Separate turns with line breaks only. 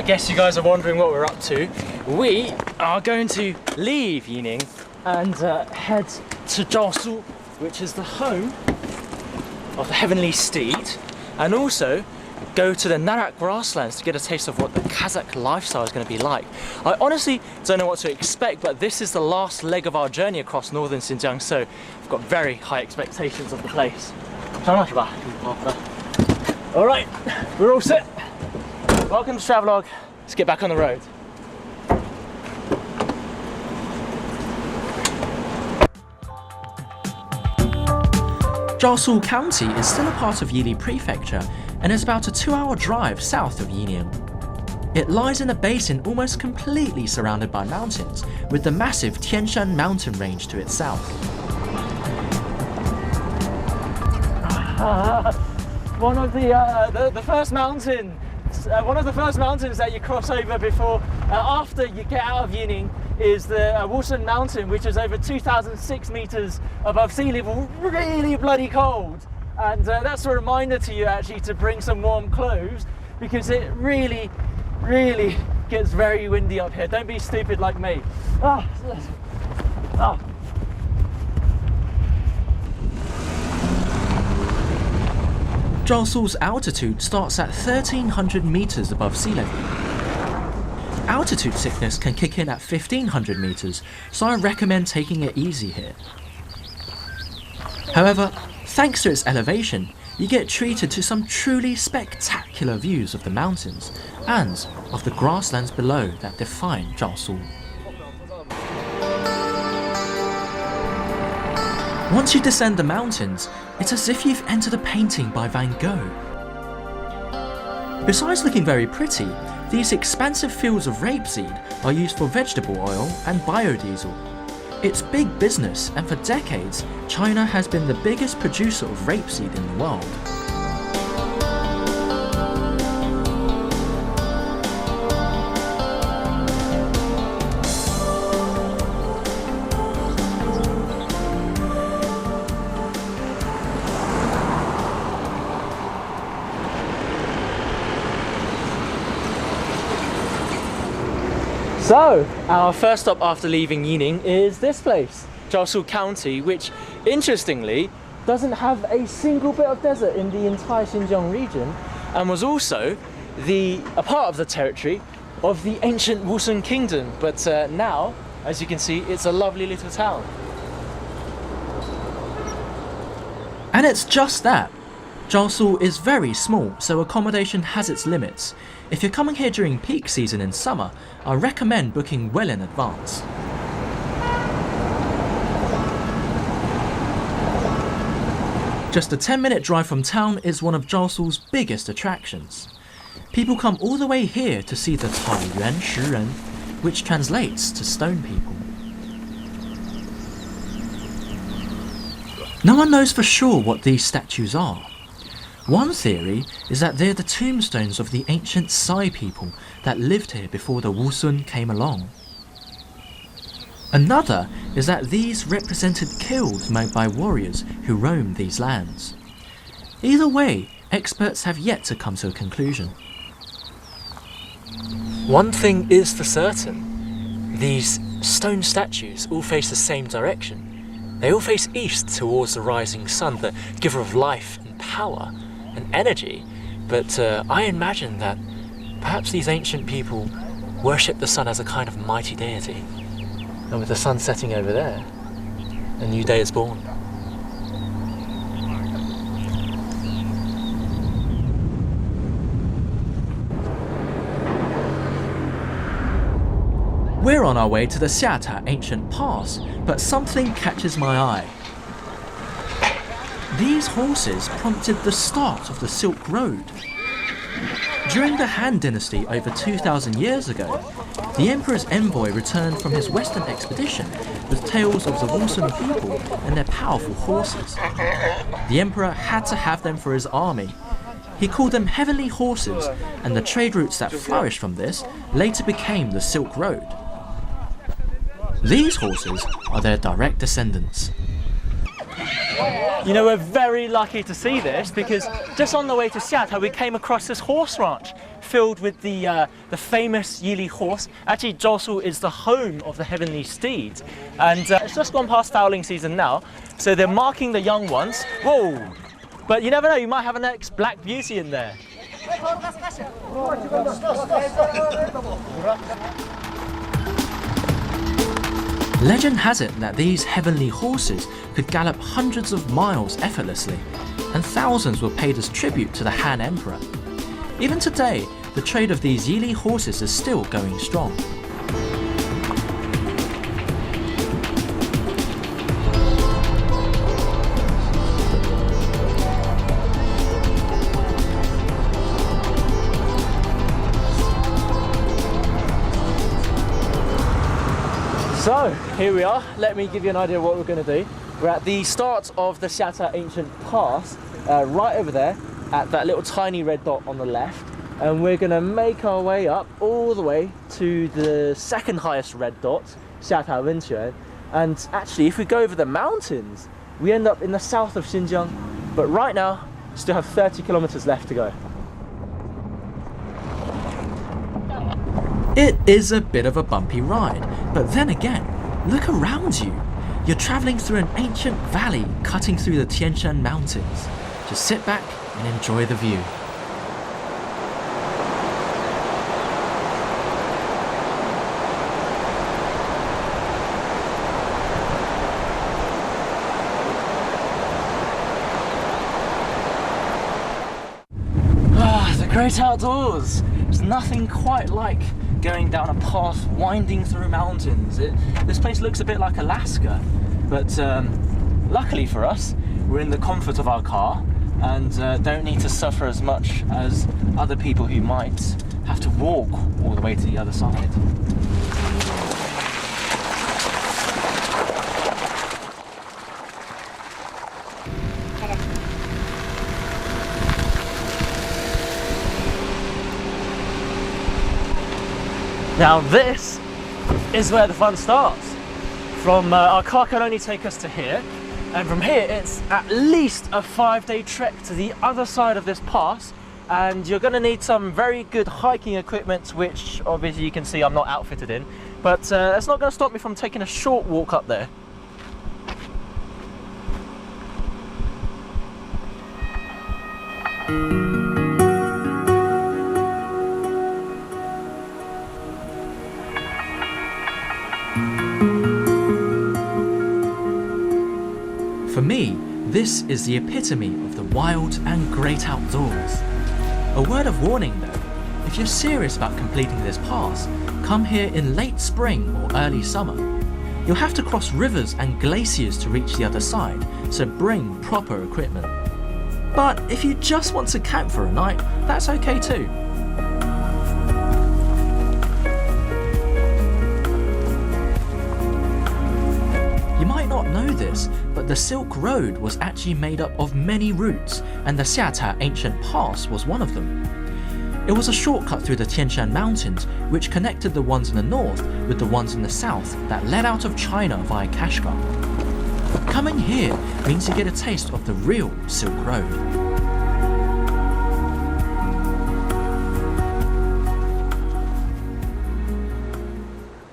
guess you guys are wondering what we're up to. We are going to leave Yining and head to Jiaosu, which is the home of the Heavenly Steed, and also go to the Narak grasslands to get a taste of what the Kazakh lifestyle is going to be like. I honestly don't know what to expect, but this is the last leg of our journey across northern Xinjiang, so I've got very high expectations of the place. Alright, we're all set. Welcome to Travelogue. Let's get back on the road.
Jiaosu County is still a part of Yili Prefecture and is about a 2-hour drive south of Yining. It lies in a basin almost completely surrounded by mountains, with the massive Tianran mountain range to its south.
One of the first mountains that you cross over before, after you get out of Yining, is the Wushan Mountain, which is over 2,006 meters above sea level. Really bloody cold, and that's a reminder to you actually to bring some warm clothes, because it really gets very windy up here. Don't be stupid like me.
Jiaosu's altitude starts at 1,300 meters above sea level. Altitude sickness can kick in at 1,500 meters, so I recommend taking it easy here. However, thanks to its elevation, you get treated to some truly spectacular views of the mountains and of the grasslands below that define Jiaosu. Once you descend the mountains, it's as if you've entered a painting by Van Gogh. Besides looking very pretty, these expansive fields of rapeseed are used for vegetable oil and biodiesel. It's big business, and for decades, China has been the biggest producer of rapeseed in the world.
So, our first stop after leaving Yining is this place, Jiaosu County, which, interestingly, doesn't have a single bit of desert in the entire Xinjiang region, and was also a part of the territory of the ancient Wushan Kingdom. But now, as you can see, it's a lovely little town.
And it's just that. Jiaosu is very small, so accommodation has its limits. If you're coming here during peak season in summer, I recommend booking well in advance. Just a 10-minute drive from town is one of Jiaosu's biggest attractions. People come all the way here to see the Taiyuan Shiren, which translates to stone people. No one knows for sure what these statues are. One theory is that they're the tombstones of the ancient Sai people that lived here before the Wushan came along. Another is that these represented kills made by warriors who roamed these lands. Either way, experts have yet to come to a conclusion.
One thing is for certain, these stone statues all face the same direction. They all face east towards the rising sun, the giver of life and power and energy, but I imagine that perhaps these ancient people worship the sun as a kind of mighty deity. And with the sun setting over there, a new day is born.
We're on our way to the Xiata ancient pass, but something catches my eye. These horses prompted the start of the Silk Road. During the Han Dynasty over 2,000 years ago, the Emperor's envoy returned from his western expedition with tales of the Wushan people and their powerful horses. The Emperor had to have them for his army. He called them heavenly horses, and the trade routes that flourished from this later became the Silk Road. These horses are their direct descendants.
You know, we're very lucky to see this, because just on the way to Xiata we came across this horse ranch filled with the famous Yili horse. Actually, Jiaoshu is the home of the heavenly steed, and it's just gone past fowling season now, so they're marking the young ones. Whoa! But you never know, you might have an next Black Beauty in there.
Legend has it that these heavenly horses could gallop hundreds of miles effortlessly, and thousands were paid as tribute to the Han Emperor. Even today, the trade of these Yili horses is still going strong.
So here we are. Let me give you an idea of what we're going to do. We're at the start of the Xiata Ancient Pass, right over there at that little tiny red dot on the left, and we're going to make our way up all the way to the second highest red dot, Xiata Wenquan. And actually, if we go over the mountains, we end up in the south of Xinjiang, but right now still have 30 kilometers left to go.
It is a bit of a bumpy ride, but then again, look around you. You're travelling through an ancient valley cutting through the Tianshan Mountains. Just sit back and enjoy the view.
The great outdoors. There's nothing quite like going down a path winding through mountains. This place looks a bit like Alaska, but luckily for us, we're in the comfort of our car and don't need to suffer as much as other people who might have to walk all the way to the other side. Now this is where the fun starts. From our car can only take us to here, and from here it's at least a 5-day trek to the other side of this pass, and you're going to need some very good hiking equipment, which obviously you can see I'm not outfitted in, but that's not going to stop me from taking a short walk up there.
For me, this is the epitome of the wild and great outdoors. A word of warning though, if you're serious about completing this pass, come here in late spring or early summer. You'll have to cross rivers and glaciers to reach the other side, so bring proper equipment. But if you just want to camp for a night, that's okay too. You might not know this, but the Silk Road was actually made up of many routes, and the Xiata Ancient Pass was one of them. It was a shortcut through the Tianshan Mountains, which connected the ones in the north with the ones in the south that led out of China via Kashgar. Coming here means you get a taste of the real Silk Road.